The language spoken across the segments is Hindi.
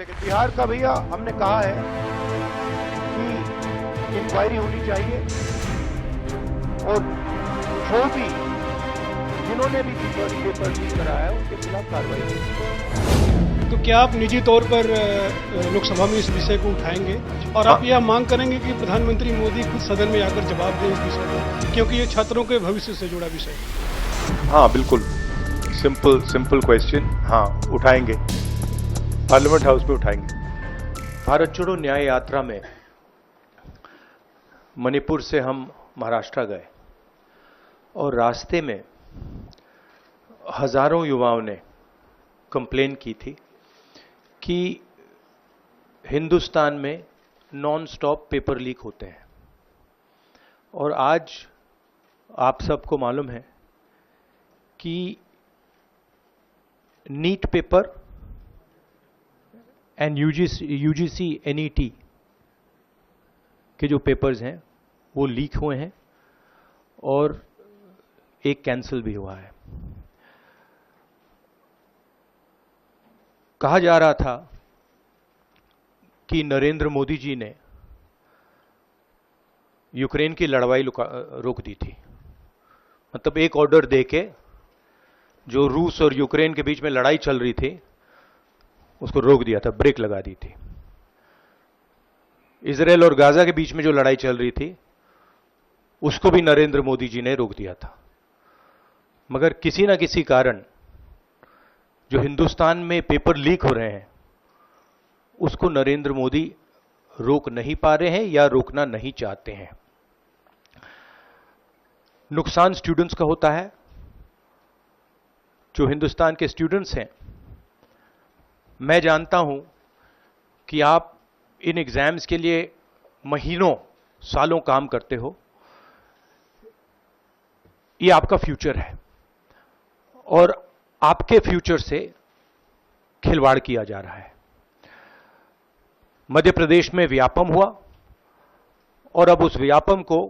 लेकिन बिहार का भैया हमने कहा है कि इंक्वायरी होनी चाहिए और जो भी जिन्होंने भी पेपर लीक कराया है उनके खिलाफ कार्रवाई होगी। तो क्या आप निजी तौर पर लोकसभा में इस विषय को उठाएंगे और आप यह मांग करेंगे कि प्रधानमंत्री मोदी खुद सदन में आकर जवाब दें इस विषय पर, क्योंकि ये छात्रों के भविष्य से जुड़ा विषय है। हाँ बिल्कुल, सिंपल क्वेश्चन, हाँ उठाएंगे, पार्लियामेंट हाउस में उठाएंगे। भारत जोड़ो न्याय यात्रा में मणिपुर से हम महाराष्ट्र गए और रास्ते में हजारों युवाओं ने कंप्लेन की थी कि हिंदुस्तान में नॉन स्टॉप पेपर लीक होते हैं। और आज आप सबको मालूम है कि NEET paper and UGC NET के जो पेपर्स हैं वो लीक हुए हैं और एक कैंसिल भी हुआ है। कहा जा रहा था कि नरेंद्र मोदी जी ने यूक्रेन की लड़ाई रोक दी थी, मतलब एक ऑर्डर देके जो रूस और यूक्रेन के बीच में लड़ाई चल रही थी उसको रोक दिया था, ब्रेक लगा दी थी। इजराइल और गाजा के बीच में जो लड़ाई चल रही थी उसको भी नरेंद्र मोदी जी ने रोक दिया था। मगर किसी ना किसी कारण जो हिंदुस्तान में पेपर लीक हो रहे हैं उसको नरेंद्र मोदी रोक नहीं पा रहे हैं या रोकना नहीं चाहते हैं। नुकसान स्टूडेंट्स का होता है। जो हिंदुस्तान के स्टूडेंट्स हैं, मैं जानता हूं कि आप इन एग्जाम्स के लिए महीनों सालों काम करते हो। ये आपका फ्यूचर है और आपके फ्यूचर से खिलवाड़ किया जा रहा है। मध्य प्रदेश में व्यापम हुआ और अब उस व्यापम को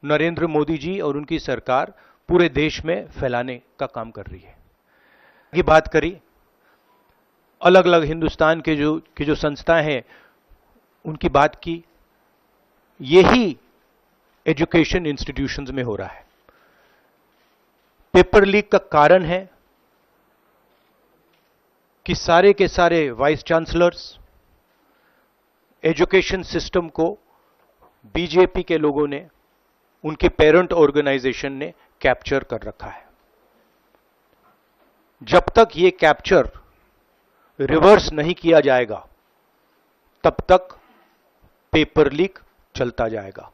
नरेंद्र मोदी जी और उनकी सरकार पूरे देश में फैलाने का काम कर रही है। ये बात करी, अलग अलग हिंदुस्तान के जो संस्थाएं हैं उनकी बात की। यही एजुकेशन इंस्टीट्यूशंस में हो रहा है। पेपर लीक का कारण है कि सारे के सारे वाइस चांसलर्स, एजुकेशन सिस्टम को बीजेपी के लोगों ने, उनके पेरेंट ऑर्गेनाइजेशन ने कैप्चर कर रखा है। जब तक ये कैप्चर रिवर्स नहीं किया जाएगा तब तक पेपर लीक चलता जाएगा।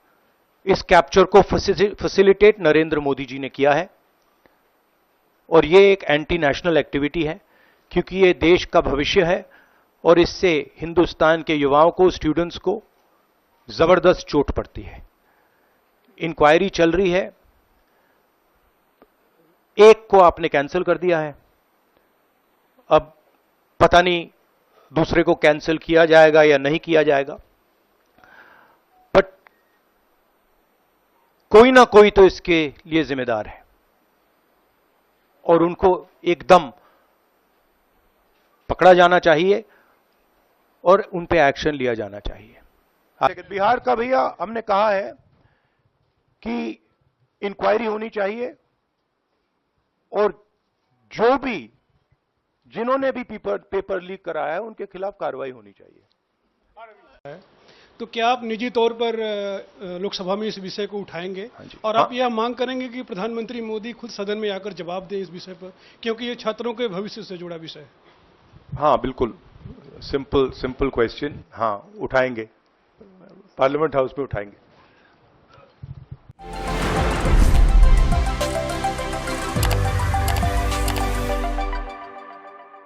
इस कैप्चर को फैसिलिटेट नरेंद्र मोदी जी ने किया है और ये एक एंटी नेशनल एक्टिविटी है, क्योंकि ये देश का भविष्य है और इससे हिंदुस्तान के युवाओं को, स्टूडेंट्स को जबरदस्त चोट पड़ती है। इंक्वायरी चल रही है, एक को आपने कैंसिल कर दिया है, अब पता नहीं दूसरे को कैंसिल किया जाएगा या नहीं किया जाएगा, बट कोई ना कोई तो इसके लिए जिम्मेदार है और उनको एकदम पकड़ा जाना चाहिए और उन पे एक्शन लिया जाना चाहिए। लेकिन बिहार का भैया हमने कहा है कि इंक्वायरी होनी चाहिए और जो भी जिन्होंने भी पेपर लीक कराया है उनके खिलाफ कार्रवाई होनी चाहिए। तो क्या आप निजी तौर पर लोकसभा में इस विषय को उठाएंगे और आप यह मांग करेंगे कि प्रधानमंत्री मोदी खुद सदन में आकर जवाब दें इस विषय पर, क्योंकि ये छात्रों के भविष्य से जुड़ा विषय है। हाँ बिल्कुल, सिंपल क्वेश्चन, हाँ उठाएंगे, पार्लियामेंट हाउस में उठाएंगे।